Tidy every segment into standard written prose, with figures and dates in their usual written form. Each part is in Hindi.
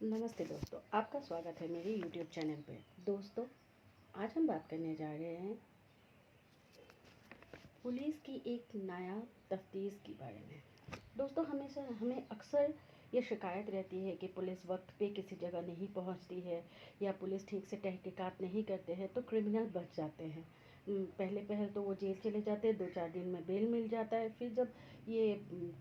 नमस्ते दोस्तों, आपका स्वागत है मेरे YouTube चैनल पे। दोस्तों, आज हम बात करने जा रहे हैं पुलिस की एक नायाब तफ्तीश के बारे में। दोस्तों, हमेशा हमें अक्सर ये शिकायत रहती है कि पुलिस वक्त पे किसी जगह नहीं पहुंचती है या पुलिस ठीक से तहकीकात नहीं करते हैं तो क्रिमिनल बच जाते हैं। पहले पहल तो वो जेल चले जाते हैं, 2-4 दिन में बेल मिल जाता है। फिर जब ये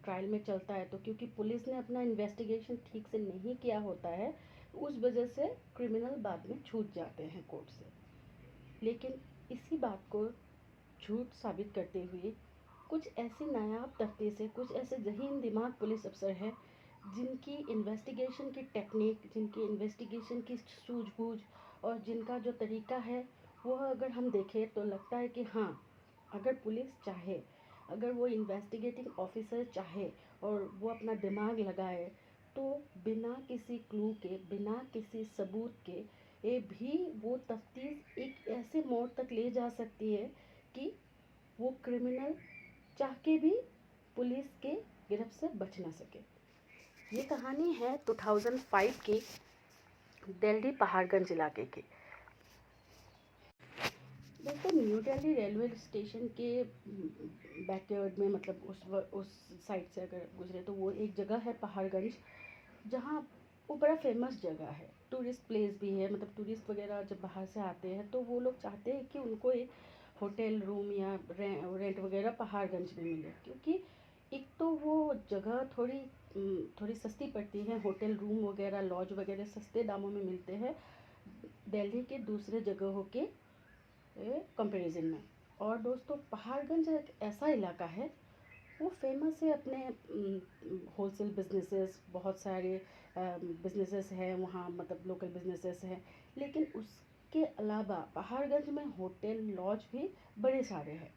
ट्रायल में चलता है तो क्योंकि पुलिस ने अपना इन्वेस्टिगेशन ठीक से नहीं किया होता है, उस वजह से क्रिमिनल बाद में छूट जाते हैं कोर्ट से। लेकिन इसी बात को झूठ साबित करते हुए कुछ ऐसी नायाब तफ्तीशें, कुछ ऐसे ज़हीन दिमाग पुलिस अफसर हैं जिनकी इन्वेस्टिगेशन की टेक्निक, जिनकी इन्वेस्टिगेशन की सूझबूझ और जिनका जो तरीका है, वह अगर हम देखें तो लगता है कि हाँ, अगर पुलिस चाहे, अगर वो इन्वेस्टिगेटिंग ऑफिसर चाहे और वो अपना दिमाग लगाए तो बिना किसी क्लू के, बिना किसी सबूत के ये भी वो तफ्तीश एक ऐसे मोड़ तक ले जा सकती है कि वो क्रिमिनल चाह के भी पुलिस के गिरफ्त से बच ना सके। ये कहानी है 2005 की दिल्ली पहाड़गंज इलाके की। दोस्तों, न्यू दिल्ली रेलवे स्टेशन के बैकयार्ड में, मतलब उस साइड से अगर गुजरे तो वो एक जगह है पहाड़गंज, जहाँ वो बड़ा फेमस जगह है, टूरिस्ट प्लेस भी है। मतलब टूरिस्ट वगैरह जब बाहर से आते हैं तो वो लोग चाहते हैं कि उनको एक होटल रूम या रेंट वगैरह पहाड़गंज में मिले, क्योंकि एक तो वो जगह थोड़ी सस्ती पड़ती है। होटल रूम वगैरह, लॉज वगैरह सस्ते दामों में मिलते हैं दिल्ली के दूसरे जगहों के कंपैरिजन में। और दोस्तों, पहाड़गंज एक ऐसा इलाका है, वो फेमस है अपने होलसेल बिजनेसेस, बहुत सारे बिजनेसेस हैं वहाँ, मतलब लोकल बिजनेसेस हैं। लेकिन उसके अलावा पहाड़गंज में होटल लॉज भी बड़े सारे हैं।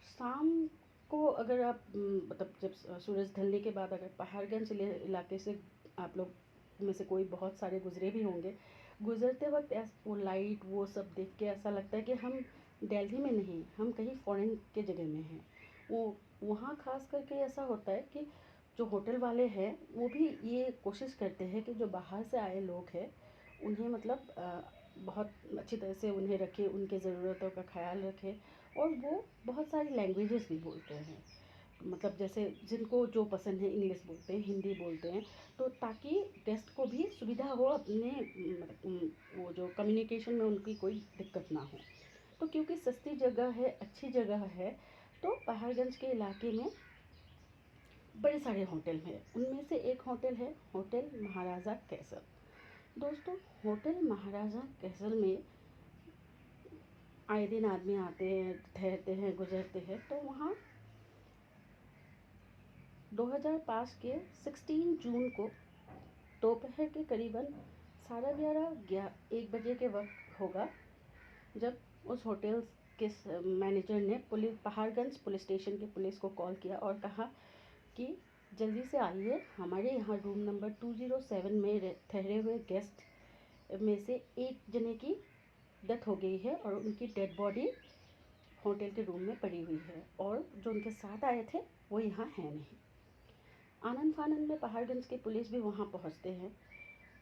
शाम को अगर आप मतलब जब सूरज ढलने के बाद अगर पहाड़गंज इलाके से आप लोग में से कोई बहुत सारे गुजरे भी होंगे, गुजरते वक्त वो लाइट वो सब देख के ऐसा लगता है कि हम दिल्ली में नहीं, हम कहीं फॉरेन के जगह में हैं। वो वहाँ खास करके ऐसा होता है कि जो होटल वाले हैं वो भी ये कोशिश करते हैं कि जो बाहर से आए लोग हैं उन्हें, मतलब बहुत अच्छी तरह से उन्हें रखें, उनके ज़रूरतों का ख्याल रखें। और वो बहुत सारी लैंग्वेजेस भी बोलते हैं, मतलब जैसे जिनको जो पसंद है, इंग्लिश बोलते हैं, हिंदी बोलते हैं, तो ताकि गेस्ट को भी सुविधा हो अपने वो जो कम्युनिकेशन में उनकी कोई दिक्कत ना हो। तो क्योंकि सस्ती जगह है, अच्छी जगह है, तो पहाड़गंज के इलाके में बड़े सारे होटल हैं। उनमें से एक होटल है होटल महाराजा कैसल। दोस्तों, होटल महाराजा कैसल में आए दिन आदमी आते हैं, ठहरते हैं, गुजरते हैं। तो वहाँ 2005 के 16 जून को दोपहर के करीबन 11:30 1 बजे के वक्त होगा, जब उस होटल के मैनेजर ने पहाड़गंज पुलिस स्टेशन के पुलिस को कॉल किया और कहा कि जल्दी से आइए, हमारे यहाँ रूम नंबर 207 में ठहरे हुए गेस्ट में से एक जने की डेथ हो गई है और उनकी डेड बॉडी होटल के रूम में पड़ी हुई है, और जो उनके साथ आए थे वो यहाँ है नहीं। आनन फानन में पहाड़गंज की पुलिस भी वहाँ पहुँचते हैं,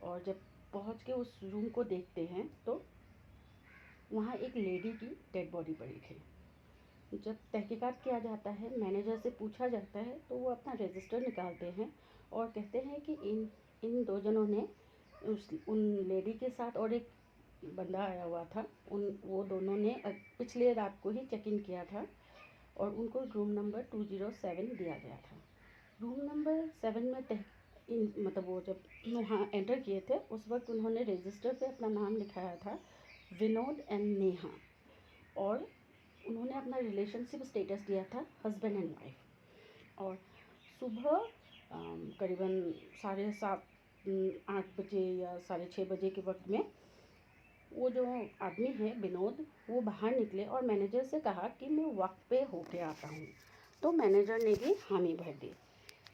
और जब पहुँच के उस रूम को देखते हैं तो वहाँ एक लेडी की डेड बॉडी पड़ी थी। जब तहकीकात किया जाता है, मैनेजर से पूछा जाता है, तो वो अपना रजिस्टर निकालते हैं और कहते हैं कि इन इन दो जनों ने उन लेडी के साथ और एक बंदा आया हुआ था, वो दोनों ने पिछले रात को ही चेक इन किया था और उनको रूम नंबर 207 दिया गया था। रूम नंबर 7 में मतलब वो जब वहाँ एंटर किए थे उस वक्त उन्होंने रजिस्टर पे अपना नाम लिखाया था विनोद एंड नेहा, और उन्होंने अपना रिलेशनशिप स्टेटस दिया था हस्बैंड एंड वाइफ। और सुबह करीबन 7:30 8 बजे या 6:30 बजे के वक्त में वो जो आदमी है विनोद, वो बाहर निकले और मैनेजर से कहा कि मैं वक्त पे होके आता हूँ। तो मैनेजर ने भी हामी भर दी।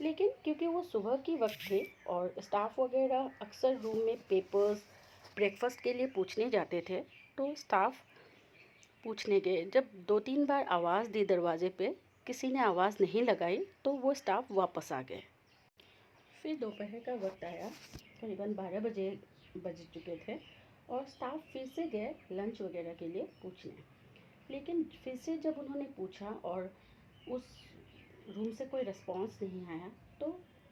लेकिन क्योंकि वो सुबह की वक्त थे और स्टाफ वगैरह अक्सर रूम में पेपर्स, ब्रेकफास्ट के लिए पूछने जाते थे, तो स्टाफ पूछने गए। जब 2-3 बार आवाज़ दी दरवाजे पे, किसी ने आवाज़ नहीं लगाई, तो वो स्टाफ वापस आ गए। फिर दोपहर का वक्त आया, करीबन 12 बजे बज चुके थे और स्टाफ फिर से गए लंच वगैरह के लिए पूछने। लेकिन फिर से जब उन्होंने पूछा और उस रूम से कोई रिस्पॉन्स नहीं आया, तो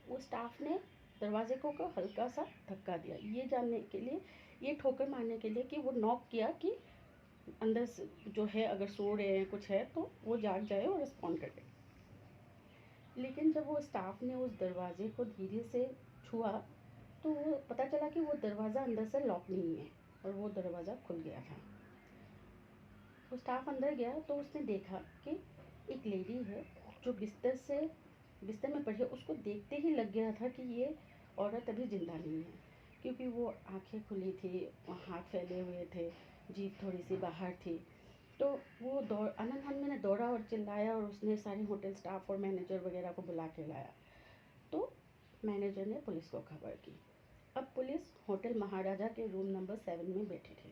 वो स्टाफ ने दरवाजे को हल्का सा धक्का दिया, ये जानने के लिए, ये ठोकर मारने के लिए कि वो नॉक किया कि अंदर से जो है अगर सो रहे हैं कुछ है तो वो जाग जाए और रिस्पॉन्ड कर दे। लेकिन जब वो स्टाफ ने उस दरवाजे को धीरे से छुआ तो वो पता चला कि वो दरवाज़ा अंदर से लॉक नहीं है और वो दरवाज़ा खुल गया था। वो स्टाफ अंदर गया तो उसने देखा कि एक लेडी है जो बिस्तर में पड़ी है। उसको देखते ही लग गया था कि ये औरत अभी ज़िंदा नहीं है, क्योंकि वो आंखें खुली थी, हाथ फैले हुए थे, जीभ थोड़ी सी बाहर थी। तो वो आनंद ने दौड़ा और चिल्लाया और उसने सारे होटल स्टाफ और मैनेजर वगैरह को बुला के लाया। तो मैनेजर ने पुलिस को खबर की। अब पुलिस होटल महाराजा के रूम नंबर 7 में बैठे थे।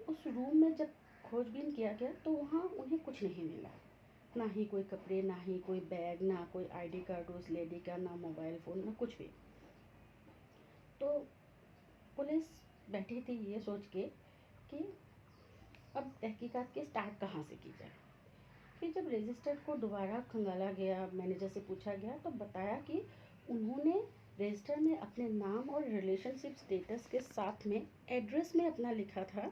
उस रूम में जब खोजबीन किया गया तो वहाँ उन्हें कुछ नहीं मिला, ना ही कोई कपड़े, ना ही कोई बैग, ना कोई आईडी कार्ड उस लेडी का, ना मोबाइल फ़ोन, ना कुछ भी। तो पुलिस बैठी थी ये सोच के कि अब तहकीकात की स्टार्ट कहाँ से की जाए। फिर जब रजिस्टर को दोबारा खंगाला गया, मैनेजर से पूछा गया तो बताया कि उन्होंने रजिस्टर में अपने नाम और रिलेशनशिप स्टेटस के साथ में एड्रेस में अपना लिखा था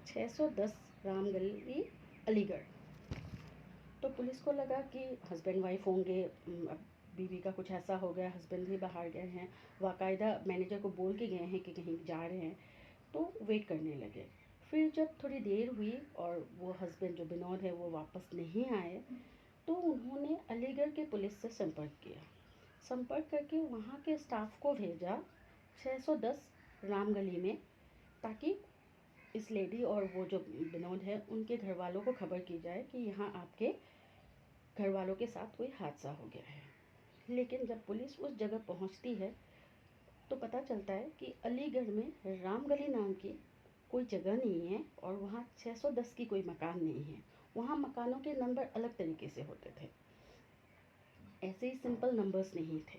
610 राम गली, अलीगढ़। तो पुलिस को लगा कि हस्बैंड वाइफ होंगे, अब बीवी का कुछ ऐसा हो गया, हस्बैंड भी बाहर गए हैं, बाकायदा मैनेजर को बोल के गए हैं कि कहीं जा रहे हैं, तो वेट करने लगे। फिर जब थोड़ी देर हुई और वो हस्बैंड जो विनोद है वो वापस नहीं आए, तो उन्होंने अलीगढ़ के पुलिस से संपर्क किया। संपर्क करके वहाँ के स्टाफ को भेजा 610 राम गली में, ताकि इस लेडी और वो जो विनोद है उनके घर वालों को खबर की जाए कि यहाँ आपके घर वालों के साथ कोई हादसा हो गया है। लेकिन जब पुलिस उस जगह पहुँचती है तो पता चलता है कि अलीगढ़ में रामगली नाम की कोई जगह नहीं है और वहाँ 610 की कोई मकान नहीं है। वहाँ मकानों के नंबर अलग तरीके से होते थे, ऐसे ही सिंपल नंबर्स नहीं थे।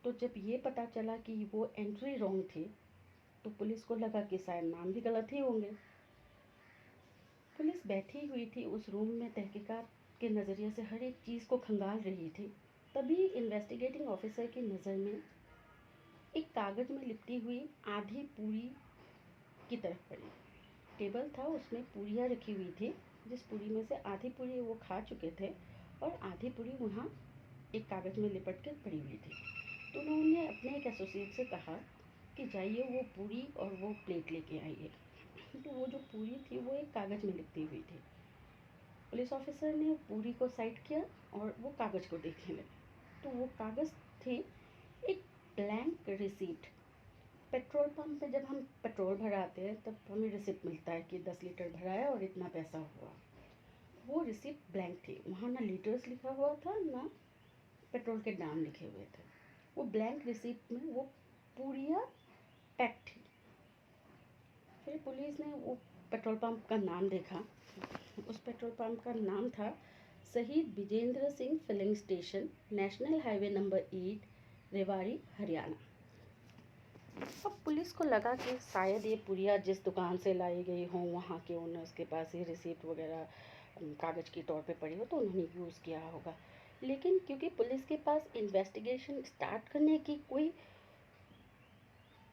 तो जब ये पता चला कि वो एंट्री रॉन्ग थी तो पुलिस को लगा कि शायद नाम भी गलत ही होंगे। पुलिस बैठी हुई थी उस रूम में, तहकीकात के नज़रिए से हर एक चीज़ को खंगाल रही थी। तभी इन्वेस्टिगेटिंग ऑफिसर की नज़र में एक कागज़ में लिपटी हुई आधी पूरी की तरफ पड़ी। टेबल था, उसमें पूरियाँ रखी हुई थी, जिस पूरी में से आधी पूरी वो खा चुके थे और आधी पूरी वहाँ एक कागज़ में लिपट कर पड़ी हुई थी। तो उन्होंने अपने एक एसोसिएट से कहा कि जाइए वो पूरी और वो प्लेट लेके आइए। तो वो जो पूरी थी वो एक कागज़ में लिपटी हुई थी। पुलिस ऑफिसर ने पूरी को साइड किया और वो कागज़ को देखने लगे। तो वो कागज़ थी एक ब्लैंक रिसीप्ट। पेट्रोल पंप पे जब हम पेट्रोल भराते हैं तब हमें रिसिप्ट मिलता है कि 10 लीटर भराया और इतना पैसा हुआ। वो रिसिप्ट ब्लैंक थी, वहाँ ना लीटर्स लिखा हुआ था ना पेट्रोल के दाम लिखे हुए थे। वो ब्लैंक रिसिप्ट में वो पूरियाँ पैक थी। फिर पुलिस ने वो पेट्रोल पंप का नाम देखा। उस पेट्रोल पंप का नाम था Shaheed Vijender Singh filling station, national highway number 8, Rewari, Haryana. अब पुलिस को लगा कि शायद ये पुड़िया जिस दुकान से लाई गई हो वहाँ के ओनर्स के पास ये रिसीप्ट वगैरह कागज़ के तौर पे पड़ी हो तो उन्होंने यूज़ किया होगा। लेकिन क्योंकि पुलिस के पास इन्वेस्टिगेशन स्टार्ट करने की कोई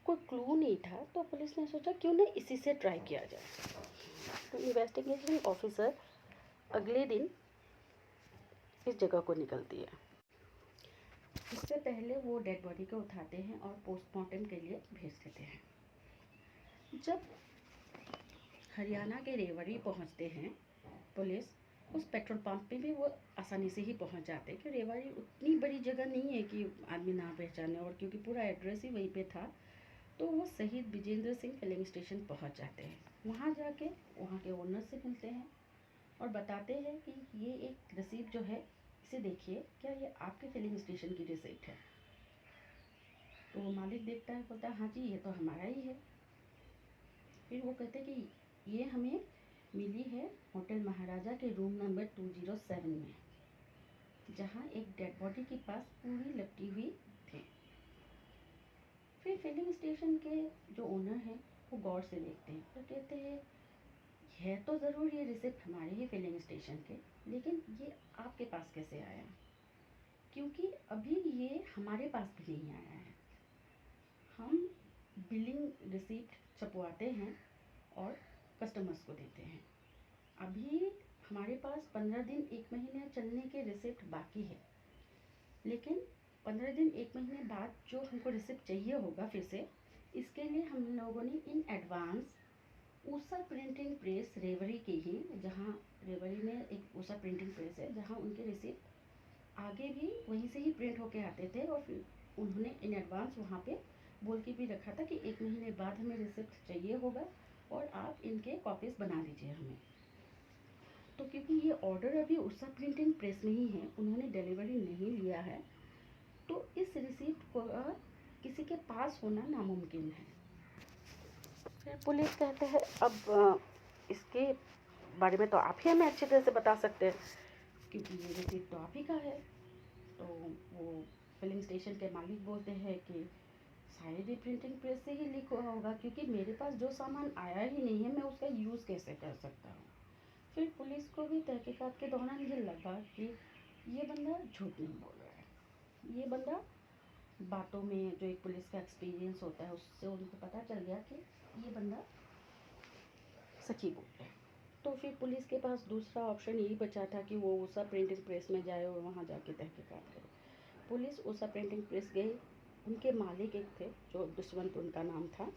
क्लू नहीं था, तो पुलिस ने सोचा क्यों ना इसी से ट्राई किया जाए। तो इन्वेस्टिगेशन ऑफिसर अगले दिन इस जगह को निकलती है। इससे पहले वो डेड बॉडी को उठाते हैं और पोस्टमार्टम के लिए भेज देते हैं। जब हरियाणा के रेवाड़ी पहुंचते हैं पुलिस, उस पेट्रोल पंप पे भी वो आसानी से ही पहुंच जाते हैं कि रेवाड़ी उतनी बड़ी जगह नहीं है कि आदमी ना पहचाने, और क्योंकि पूरा एड्रेस ही वहीं पे था तो वो शहीद विजेंद्र सिंह फिलिंग स्टेशन पहुंच जाते हैं। वहाँ जाके वहाँ के ओनर से मिलते हैं और बताते हैं कि ये एक रिसीप्ट जो है इसे देखिए, क्या ये आपके फिलिंग स्टेशन की रिसीप्ट है? तो वो मालिक देखता है, बोलता है हाँ जी ये तो हमारा ही है। फिर वो कहते हैं कि ये हमें मिली है होटल महाराजा के रूम नंबर 207 में। जहाँ एक डेड बॉडी के पास पूरी लपटी हुई थी। फिर फिलिंग स्टेशन के जो ओनर हैं वो गौर से देखते हैं तो कहते हैं है तो ज़रूर ये रिसिप्ट हमारे ही फिलिंग स्टेशन के, लेकिन ये आपके पास कैसे आया? क्योंकि अभी ये हमारे पास भी नहीं आया है। हम बिलिंग रिसिप्ट छपवाते हैं और कस्टमर्स को देते हैं। अभी हमारे पास 15 दिन 1 महीने चलने के रिसिप्ट बाकी है, लेकिन 15 दिन 1 महीने बाद जो हमको रिसिप्ट चाहिए होगा फिर से, इसके लिए हम लोगों ने इन advance Usha printing press Rewari की ही, जहाँ रेवरी में एक ऊषा प्रिंटिंग प्रेस है जहाँ उनके रिसिप्ट आगे भी वहीं से ही प्रिंट होके आते थे, और फिर उन्होंने इन एडवांस वहाँ पे बोल के भी रखा था कि 1 महीने बाद हमें रिसिप्ट चाहिए होगा और आप इनके कॉपीज़ बना दीजिए हमें। तो क्योंकि ये ऑर्डर अभी ऊषा प्रिंटिंग प्रेस में ही है, उन्होंने डिलीवरी नहीं लिया है, तो इस रिसिप्ट को किसी के पास होना नामुमकिन है। फिर पुलिस कहते हैं अब इसके बारे में तो आप ही हमें अच्छी तरह से बता सकते हैं, क्योंकि ये रिसिप्ट तो आप ही का है। तो वो फिलिंग स्टेशन के मालिक बोलते हैं कि शायद ही प्रिंटिंग प्रेस से ही लीक हुआ होगा, क्योंकि मेरे पास जो सामान आया ही नहीं है मैं उसका यूज़ कैसे कर सकता हूँ। फिर पुलिस को भी तहकीकात के दौरान ये लगा कि ये बंदा झूठ नहीं बोल रहा है। ये बंदा बातों में जो एक पुलिस का एक्सपीरियंस होता है उससे उनको पता चल गया कि ये बंदा सच ही बोल रहा है। तो फिर पुलिस के पास दूसरा ऑप्शन यही बचा था कि वो ऊषा प्रिंटिंग प्रेस में जाए और वहाँ जाके तहकीकात करे। पुलिस ऊषा प्रिंटिंग प्रेस गई। उनके मालिक एक थे जो दुष्मंत उनका नाम था,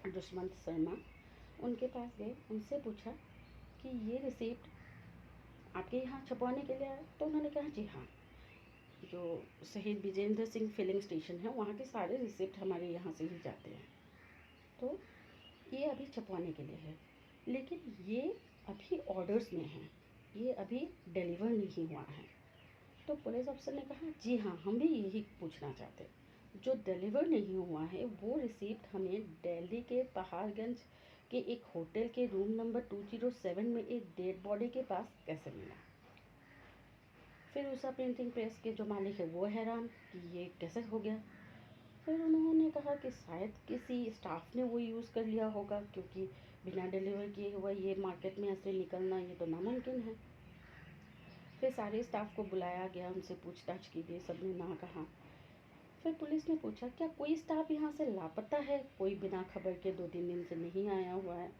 दुष्मंत शर्मा। उनके पास गए, उनसे पूछा कि ये रिसिप्ट आपके यहाँ छपवाने के लिए आया? तो उन्होंने कहा जी हाँ, जो शहीद विजेंद्र सिंह फिलिंग स्टेशन है वहाँ के सारे रिसिप्ट हमारे यहाँ से ही जाते हैं, तो ये अभी छपवाने के लिए है, लेकिन ये अभी ऑर्डर्स में है, ये अभी डिलीवर नहीं हुआ है। तो पुलिस अफसर ने कहा जी हाँ, हम भी यही पूछना चाहते, जो डिलीवर नहीं हुआ है वो रिसिप्ट हमें दिल्ली के पहाड़गंज के एक होटल के रूम नंबर 207 में एक डेड बॉडी के पास कैसे मिला? फिर ऊषा प्रिंटिंग प्रेस के जो मालिक है वो हैरान कि ये कैसे हो गया। फिर उन्होंने कहा कि शायद किसी स्टाफ ने वो यूज़ कर लिया होगा, क्योंकि बिना डिलीवर किए हुआ ये मार्केट में ऐसे निकलना ये तो नामुमकिन है। फिर सारे स्टाफ को बुलाया गया, उनसे पूछताछ की गई, सबने ना कहा। फिर पुलिस ने पूछा क्या कोई स्टाफ यहाँ से लापता है, कोई बिना खबर के 2-3 दिन से नहीं आया हुआ है?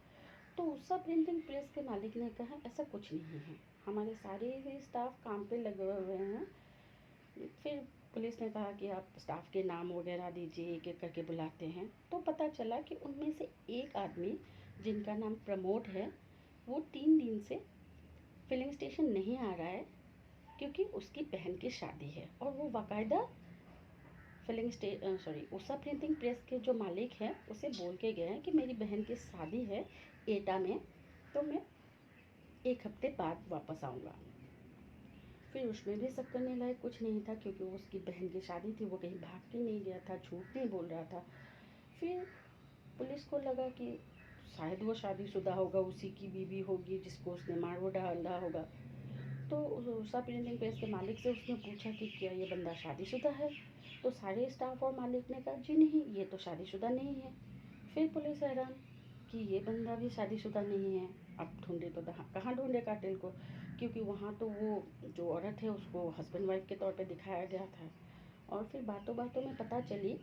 तो ऊषा प्रिंटिंग प्रेस के मालिक ने कहा ऐसा कुछ नहीं है, हमारे सारे ही स्टाफ काम पे लगे हुए हैं। फिर पुलिस ने कहा कि आप स्टाफ के नाम वगैरह दीजिए, एक एक करके बुलाते हैं। तो पता चला कि उनमें से एक आदमी जिनका नाम प्रमोद है, वो 3 दिन से फिलिंग स्टेशन नहीं आ रहा है, क्योंकि उसकी बहन की शादी है, और वो बाकायदा ऊषा प्रिंटिंग प्रेस के जो मालिक हैं उसे बोल के गए हैं कि मेरी बहन की शादी है एटा में, तो मैं 1 हफ्ते बाद वापस आऊँगा। फिर उसमें भी शक करने लायक कुछ नहीं था, क्योंकि वो उसकी बहन की शादी थी, वो कहीं भाग के नहीं गया था, झूठ नहीं बोल रहा था। फिर पुलिस को लगा कि शायद वो शादीशुदा होगा, उसी की बीवी होगी जिसको उसने मार वो डाला होगा। तो ऊषा प्रिंटिंग प्रेस के मालिक से उसने पूछा कि क्या ये बंदा शादीशुदा है? तो सारे स्टाफ और मालिक ने कहा जी नहीं, ये तो शादीशुदा नहीं है। फिर पुलिस हैरान कि ये बंदा भी शादीशुदा नहीं है, अब ढूंढे तो कहाँ ढूंढे कातिल को, क्योंकि वहाँ तो वो जो औरत है उसको हस्बैंड वाइफ के तौर पे दिखाया गया था। और फिर बातों बातों में पता चली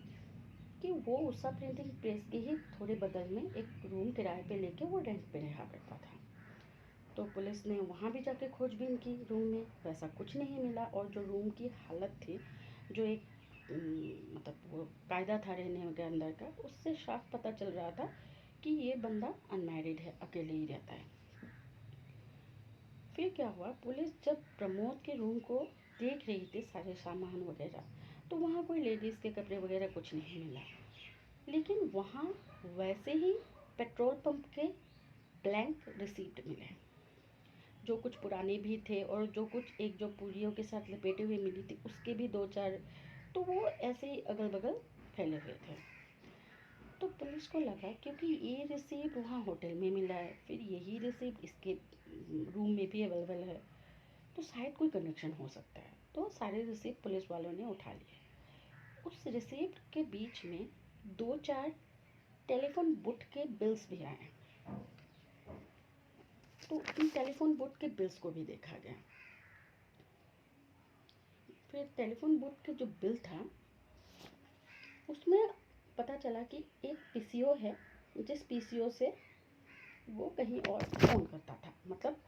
कि वो ऊषा प्रिंटिंग प्रेस के ही थोड़े बगल में एक रूम किराए पे लेके वो रेंट पे रहा करता था। तो पुलिस ने वहाँ भी जाके खोजबीन की, रूम में वैसा कुछ नहीं मिला, और जो रूम की हालत थी, जो एक मतलब वो कायदा था रहने के अंदर का, उससे साफ पता चल रहा था कि ये बंदा अनमैरिड है, अकेले ही रहता है। फिर क्या हुआ, पुलिस जब प्रमोद के रूम को देख रही थी सारे सामान वगैरह, तो वहाँ कोई लेडीज़ के कपड़े वगैरह कुछ नहीं मिला, लेकिन वहाँ वैसे ही पेट्रोल पंप के ब्लैंक रिसीप्ट मिले, जो कुछ पुराने भी थे और जो कुछ एक जो पूरियों के साथ लपेटे हुए मिली थी उसके भी 2-4, तो वो ऐसे ही अगल बगल फैले हुए थे। तो पुलिस को लगा क्योंकि ये रिसीप्ट वहाँ होटल में मिला है, फिर यही रिसीप्ट इसके रूम में भी अवेलेबल है, तो शायद कोई कनेक्शन हो सकता है। तो सारे रिसिप्ट पुलिस वालों ने उठा लिए। उस रिसिप्ट के बीच में 2-4 टेलीफोन बुक के बिल्स भी आए, तो इन टेलीफोन बुक के बिल्स को भी देखा गया। फिर टेलीफोन बुक के जो बिल था उसमें पता चला कि एक पीसीओ है, जिस पीसीओ से वो कहीं और फ़ोन करता था। मतलब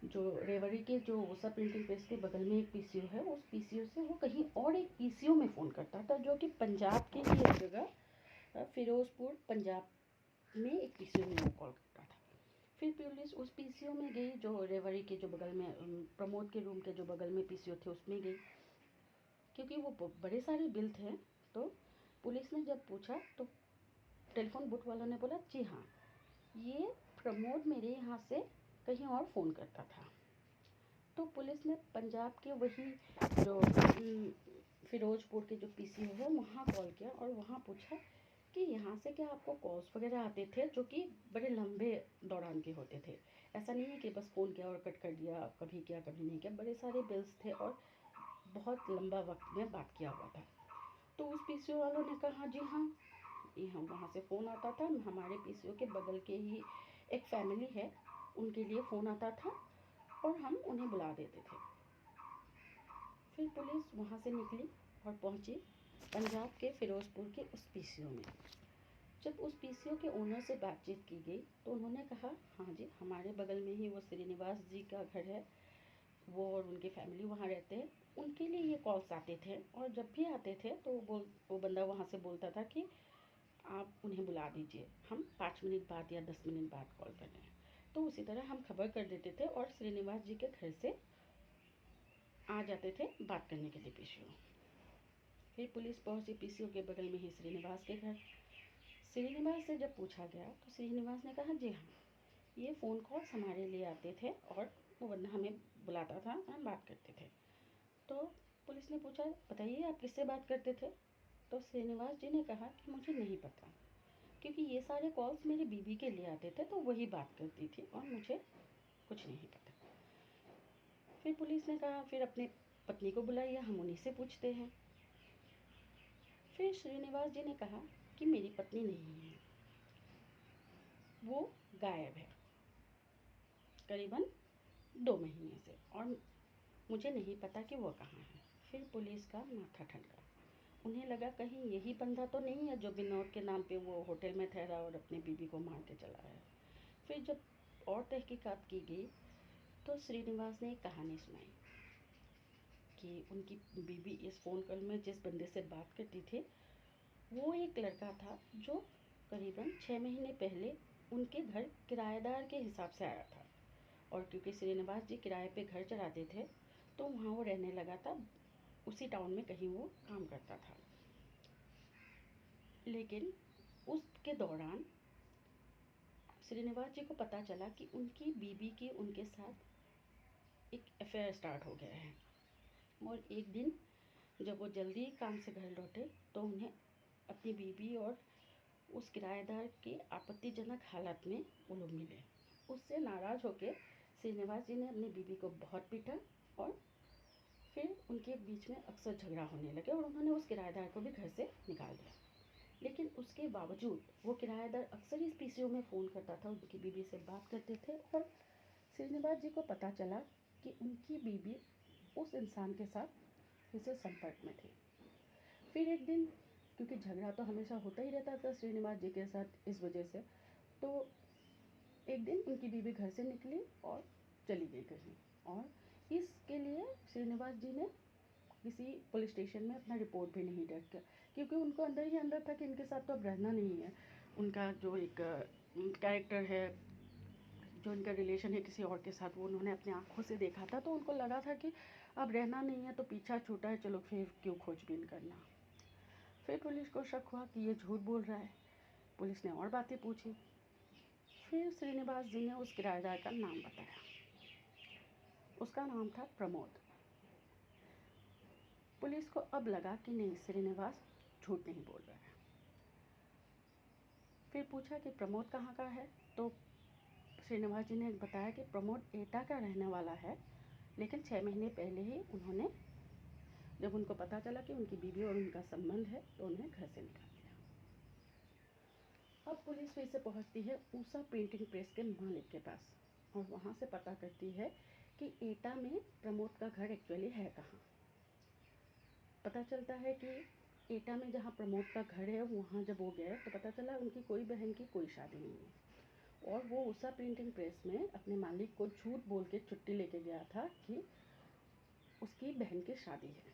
जो रेवड़ी के जो उषा प्रिंटिंग प्रेस के बगल में एक पीसीओ है, उस पीसीओ से वो कहीं और एक पीसीओ में फ़ोन करता था, जो कि पंजाब की ही एक जगह फिरोजपुर पंजाब में एक पीसीओ में वो कॉल करता था। फिर पुलिस उस पीसीओ में गई, जो रेवड़ी के जो बगल में प्रमोद के रूम के जो बगल में पीसीओ थे उसमें गई, क्योंकि वो बड़े सारे बिल थे। तो पुलिस ने जब पूछा तो टेलीफोन बुक वालों ने बोला, जी हाँ, ये प्रमोद मेरे यहाँ से कहीं और फ़ोन करता था। तो पुलिस ने पंजाब के वही जो फिरोजपुर के जो पीसीओ है वहाँ कॉल किया और वहाँ पूछा कि यहाँ से क्या आपको कॉल्स वगैरह आते थे, जो कि बड़े लंबे दौरान के होते थे। ऐसा नहीं है कि बस फ़ोन किया और कट कर दिया, कभी किया कभी नहीं किया, बड़े सारे बिल्स थे और बहुत लंबा वक्त में बात किया हुआ था। तो उस पीसीओ वालों ने कहा, जी हाँ, ये हम वहाँ से फ़ोन आता था, हमारे पीसीओ के बगल के ही एक फैमिली है, उनके लिए फ़ोन आता था और हम उन्हें बुला देते थे। फिर पुलिस वहाँ से निकली और पहुँची पंजाब के फिरोजपुर के उस पीसीओ में। जब उस पीसीओ के ओनर से बातचीत की गई तो उन्होंने कहा, हाँ जी, हमारे बगल में ही वो श्रीनिवास जी का घर है, वो और उनकी फैमिली वहाँ रहते हैं, उनके लिए ये कॉल्स आते थे और जब भी आते थे तो वो बंदा वहाँ से बोलता था कि आप उन्हें बुला दीजिए, हम 5 मिनट बाद या 10 मिनट बाद कॉल कर रहे हैं। तो उसी तरह हम खबर कर देते थे और श्रीनिवास जी के घर से आ जाते थे बात करने के लिए पीसीओ। फिर पुलिस पहुंची पीसीओ के बगल में ही श्रीनिवास के घर। श्रीनिवास से जब पूछा गया तो श्रीनिवास ने कहा, जी हाँ, ये फ़ोन कॉल्स हमारे लिए आते थे और वो बंदा हमें बुलाता था, हम बात करते थे। तो पुलिस ने पूछा, बताइए आप किससे बात करते थे? तो श्रीनिवास जी ने कहा कि मुझे नहीं पता, क्योंकि ये सारे कॉल्स मेरी बीवी के लिए आते थे, तो वही बात करती थी और मुझे कुछ नहीं पता। फिर पुलिस ने कहा, फिर अपने पत्नी को बुलाइए, हम उन्हीं से पूछते हैं। फिर श्रीनिवास जी ने कहा कि मेरी पत्नी नहीं है, वो गायब है करीबन 2 महीने से और मुझे नहीं पता कि वो कहाँ है। फिर पुलिस का माथा ठनका, उन्हें लगा कहीं यही बंदा तो नहीं है जो विनोद के नाम पे वो होटल में ठहरा और अपनी बीवी को मार के चला है। फिर जब और तहकीकात की गई तो श्रीनिवास ने एक कहानी सुनाई कि उनकी बीवी इस फ़ोन कॉल में जिस बंदे से बात करती थी वो एक लड़का था जो करीबन 6 महीने पहले उनके घर किराएदार के हिसाब से आया था। और क्योंकि श्रीनिवास जी किराए पे घर चलाते थे तो वहाँ वो रहने लगा था, उसी टाउन में कहीं वो काम करता था। लेकिन उसके दौरान श्रीनिवास जी को पता चला कि उनकी बीवी की उनके साथ एक अफेयर स्टार्ट हो गया है। और एक दिन जब वो जल्दी काम से घर लौटे तो उन्हें अपनी बीवी और उस किराएदार के आपत्तिजनक हालत में वो लोग मिले। उससे नाराज़ होकर श्रीनिवास जी ने अपनी बीवी को बहुत पीटा और फिर उनके बीच में अक्सर झगड़ा होने लगे और उन्होंने उस किराएदार को भी घर से निकाल दिया। लेकिन उसके बावजूद वो किराएदार अक्सर इस पीसीओ में फ़ोन करता था, उनकी बीवी से बात करते थे और श्रीनिवास जी को पता चला कि उनकी बीवी उस इंसान के साथ किसी संपर्क में थी। फिर एक दिन, क्योंकि झगड़ा तो हमेशा होता ही रहता था श्रीनिवास जी के साथ इस वजह से, तो एक दिन उनकी बीवी घर से निकली और चली गई कहीं, और इसके लिए श्रीनिवास जी ने किसी पुलिस स्टेशन में अपना रिपोर्ट भी नहीं दर्ज किया, क्योंकि उनको अंदर ही अंदर था कि इनके साथ तो अब रहना नहीं है। उनका जो एक कैरेक्टर है, जो इनका रिलेशन है किसी और के साथ, वो उन्होंने अपनी आँखों से देखा था, तो उनको लगा था कि अब रहना नहीं है तो पीछा छूटा है, चलो फिर क्यों खोजबीन करना। फिर पुलिस को शक हुआ कि ये झूठ बोल रहा है। पुलिस ने और बातें पूछी। फिर श्रीनिवास जी ने उस किराएदार का नाम बताया। उसका नाम था प्रमोद। पुलिस को अब लगा कि नहीं, श्रीनिवास झूठ नहीं बोल रहा है। फिर पूछा कि प्रमोद कहाँ का है, तो श्रीनिवास जी ने बताया कि प्रमोद एटा का रहने वाला है, लेकिन 6 महीने पहले ही उन्होंने जब उनको पता चला कि उनकी बीवी और उनका संबंध है तो उन्हें घर से निकाल दिया। अब पुलिस फिर से पहुंचती है ऊषा प्रिंटिंग प्रेस के मालिक के पास और वहां से पता करती है कि एटा में प्रमोद का घर एक्चुअली है कहाँ। पता चलता है कि एटा में जहाँ प्रमोद का घर है वहाँ जब वो गए तो पता चला उनकी कोई बहन की कोई शादी नहीं है और वो ऊषा प्रिंटिंग प्रेस में अपने मालिक को झूठ बोल के छुट्टी लेके गया था कि उसकी बहन की शादी है।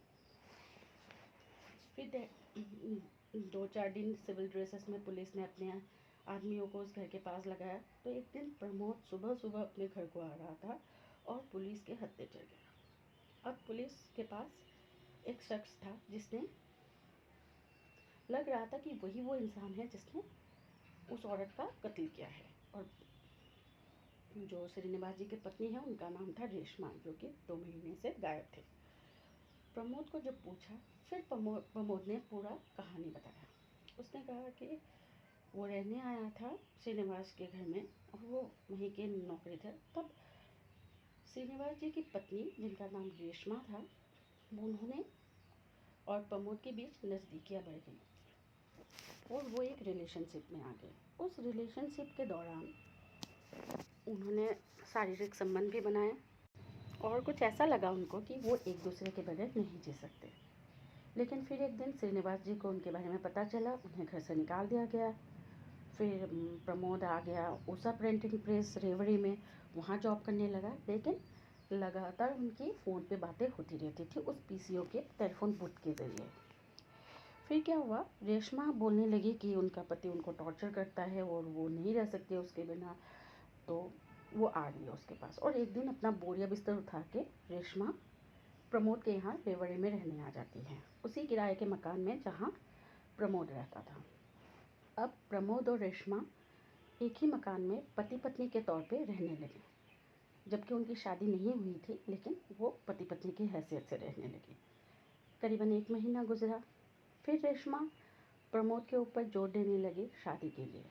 फिर 2-4 दिन सिविल ड्रेसेस में पुलिस ने अपने आदमियों को उस घर के पास लगाया तो एक दिन प्रमोद सुबह सुबह अपने घर को आ रहा था और पुलिस के हत्थे चढ़ गया। अब पुलिस के पास एक शख्स था जिसने लग रहा था कि वही वो इंसान है जिसने उस औरत का कत्ल किया है और जो श्रीनिवास जी की पत्नी है उनका नाम था रेशमा, जो कि 2 महीने से गायब थे। प्रमोद को जब पूछा फिर प्रमोद ने पूरा कहानी बताया। उसने कहा कि वो रहने आया था श्रीनिवास के घर में और वो वहीं के नौकरी थे। तब श्रीनिवास जी की पत्नी जिनका नाम रेशमा था उन्होंने और प्रमोद के बीच नज़दीकियाँ बढ़ गई और वो एक रिलेशनशिप में आ गए। उस रिलेशनशिप के दौरान उन्होंने शारीरिक संबंध भी बनाए और कुछ ऐसा लगा उनको कि वो एक दूसरे के बगैर नहीं जी सकते। लेकिन फिर एक दिन श्रीनिवास जी को उनके बारे में पता चला, उन्हें घर से निकाल दिया गया। फिर प्रमोद आ गया ऊषा प्रिंटिंग प्रेस रेवड़ी में, वहाँ जॉब करने लगा। लेकिन लगातार उनकी फ़ोन पे बातें होती रहती थी उस पीसीओ के टेलीफोन बूथ के ज़रिए। फिर क्या हुआ, रेशमा बोलने लगी कि उनका पति उनको टॉर्चर करता है और वो नहीं रह सकते उसके बिना। तो वो आ गई उसके पास और एक दिन अपना बोरिया बिस्तर उठा के रेशमा प्रमोद के यहाँ रेवड़ी में रहने आ जाती है, उसी किराए के मकान में जहाँ प्रमोद रहता था। अब प्रमोद और रेशमा एक ही मकान में पति पत्नी के तौर पे रहने लगे, जबकि उनकी शादी नहीं हुई थी, लेकिन वो पति पत्नी की हैसियत से रहने लगी। करीबन 1 महीना गुजरा, फिर रेशमा प्रमोद के ऊपर जोर देने लगी शादी के लिए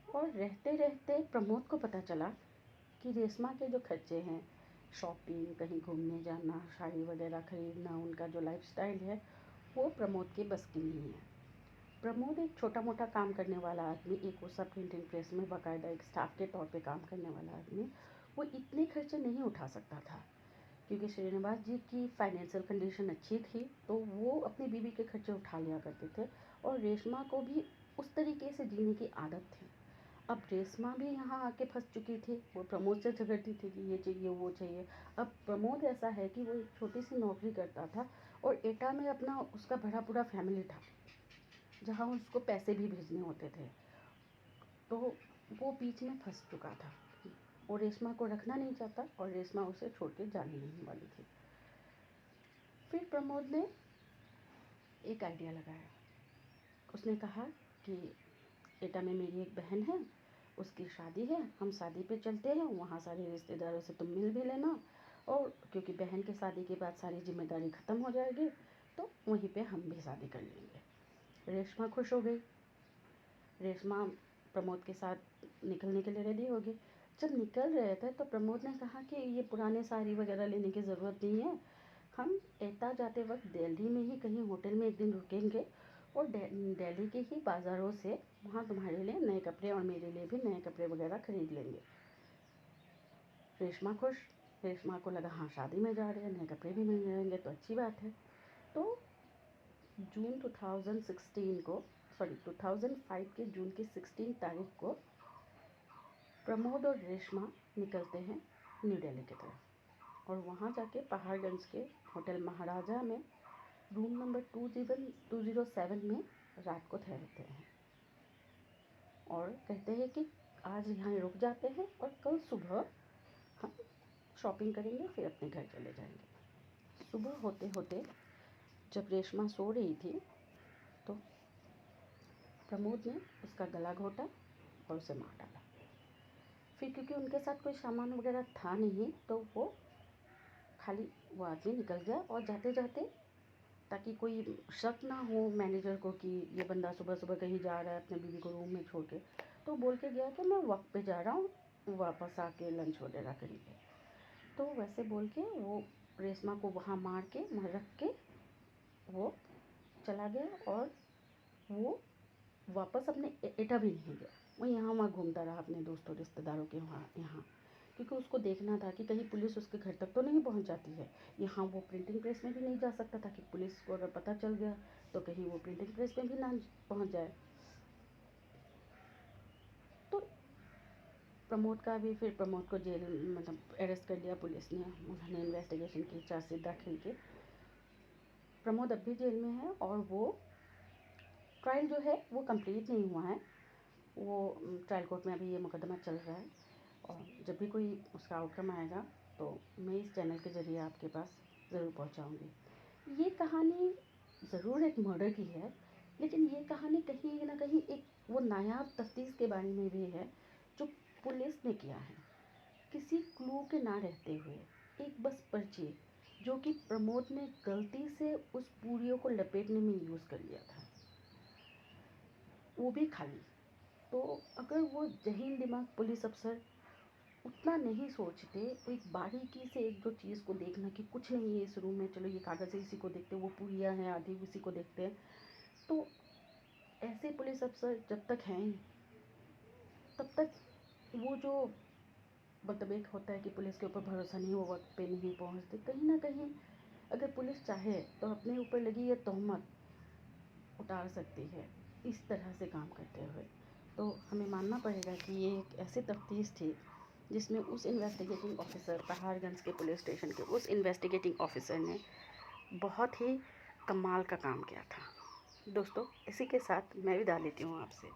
और रहते रहते प्रमोद को पता चला कि रेशमा के जो खर्चे हैं, शॉपिंग, कहीं घूमने जाना, साड़ी वगैरह खरीदना, उनका जो लाइफस्टाइल है वो प्रमोद के बस की नहीं है। प्रमोद एक छोटा मोटा काम करने वाला आदमी, एक ऊषा प्रिंटिंग प्रेस में बाकायदा एक स्टाफ के तौर पे काम करने वाला आदमी, वो इतने खर्चे नहीं उठा सकता था क्योंकि श्रीनिवास जी की फाइनेंशियल कंडीशन अच्छी थी तो वो अपनी बीवी के खर्चे उठा लिया करते थे और रेशमा को भी उस तरीके से जीने की आदत थी। अब रेशमा भी यहाँ आके फंस चुकी थी, वो प्रमोद से झगड़ती थी कि ये चाहिए वो चाहिए। अब प्रमोद ऐसा है कि वो एक छोटी सी नौकरी करता था और एटा में अपना उसका भरा पूरा फैमिली था जहाँ उसको पैसे भी भेजने होते थे, तो वो बीच में फंस चुका था। वो रेशमा को रखना नहीं चाहता और रेशमा उसे छोड़ के जाने नहीं वाली थी। फिर प्रमोद ने एक आइडिया लगाया। उसने कहा कि एटा में मेरी एक बहन है, उसकी शादी है, हम शादी पे चलते हैं, वहाँ सारे रिश्तेदारों से तुम मिल भी लेना और क्योंकि बहन की शादी के बाद सारी जिम्मेदारी ख़त्म हो जाएगी तो वहीं पे हम भी शादी कर लेंगे। रेशमा खुश हो गई। रेशमा प्रमोद के साथ निकलने के लिए रेडी हो गई। जब निकल रहे थे तो प्रमोद ने कहा कि ये पुराने साड़ी वगैरह लेने की ज़रूरत नहीं है, हम एटा जाते वक्त दिल्ली में ही कहीं होटल में एक दिन रुकेंगे और दिल्ली के ही बाज़ारों से वहाँ तुम्हारे लिए नए कपड़े और मेरे लिए भी नए कपड़े वगैरह खरीद लेंगे। रेशमा खुश। रेशमा को लगा हाँ शादी में जा रहे हैं, नए कपड़े भी मिल जाएंगे तो अच्छी बात है। तो जून 2005 के जून की 16 तारीख को प्रमोद और रेशमा निकलते हैं न्यू दिल्ली की तरफ और वहाँ जाके पहाड़गंज के होटल महाराजा में रूम नंबर 207 में रात को ठहरते हैं और कहते हैं कि आज यहाँ रुक जाते हैं और कल सुबह हम शॉपिंग करेंगे, फिर अपने घर चले जाएंगे। सुबह होते होते जब रेशमा सो रही थी तो प्रमोद ने उसका गला घोटा और उसे मार डाला। फिर क्योंकि उनके साथ कोई सामान वगैरह था नहीं तो वो खाली वो आदमी निकल गया और जाते जाते ताकि कोई शक ना हो मैनेजर को कि ये बंदा सुबह सुबह कहीं जा रहा है अपने बीवी को रूम में छोड़ के, तो बोल के गया कि मैं वक्त पे जा रहा हूँ, वापस आके लंच वगैरह करेंगे। तो वैसे बोल के वो रेशमा को वहाँ मार के वहाँ रख के वो चला गया और वो वापस अपने एटा भी नहीं गया। वो यहाँ वहाँ घूमता रहा अपने दोस्तों रिश्तेदारों के वहाँ यहाँ, क्योंकि उसको देखना था कि कहीं पुलिस उसके घर तक तो नहीं पहुँच जाती है। यहाँ वो प्रिंटिंग प्रेस में भी नहीं जा सकता था कि पुलिस को अगर पता चल गया तो कहीं वो प्रिंटिंग प्रेस में भी ना पहुँच जाए। तो प्रमोद का भी, फिर प्रमोद को जेल मतलब अरेस्ट कर लिया पुलिस ने। उन्होंने इन्वेस्टिगेशन की, चार्जशीट दाखिल की। प्रमोद अब भी जेल में है और वो ट्रायल जो है वो कंप्लीट नहीं हुआ है। वो ट्रायल कोर्ट में अभी ये मुकदमा चल रहा है और जब भी कोई उसका आउटकम आएगा तो मैं इस चैनल के ज़रिए आपके पास ज़रूर पहुंचाऊंगी। ये कहानी ज़रूर एक मर्डर की है, लेकिन ये कहानी कहीं ना कहीं एक वो नायाब तफ्तीश के बारे में भी है जो पुलिस ने किया है, किसी क्लू के ना रहते हुए। एक बस पर्ची जो कि प्रमोद ने गलती से उस पूरियों को लपेटने में यूज़ कर लिया था, वो भी खाली। तो अगर वो जहीन दिमाग पुलिस अफसर उतना नहीं सोचते, एक बारीकी से एक दो चीज़ को देखना कि कुछ नहीं है इस रूम में, चलो ये कागज़ है इसी को देखते, वो पूरियाँ हैं आधी उसी को देखते हैं, तो ऐसे पुलिस अफसर जब तक हैं तब तक वो जो मतलब एक होता है कि पुलिस के ऊपर भरोसा नहीं, वो वक्त पे नहीं पहुंचते। कहीं ना कहीं अगर पुलिस चाहे तो अपने ऊपर लगी ये तोहमत उतार सकती है इस तरह से काम करते हुए। तो हमें मानना पड़ेगा कि ये एक ऐसी तफ्तीश थी जिसमें उस इन्वेस्टिगेटिंग ऑफिसर, पहाड़गंज के पुलिस स्टेशन के उस इन्वेस्टिगेटिंग ऑफिसर ने बहुत ही कमाल का काम किया था। दोस्तों, इसी के साथ मैं विदा लेती हूँ आपसे।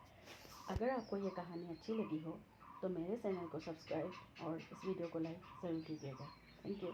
अगर आपको ये कहानी अच्छी लगी हो तो मेरे चैनल को सब्सक्राइब और इस वीडियो को लाइक ज़रूर कीजिएगा। Thank you.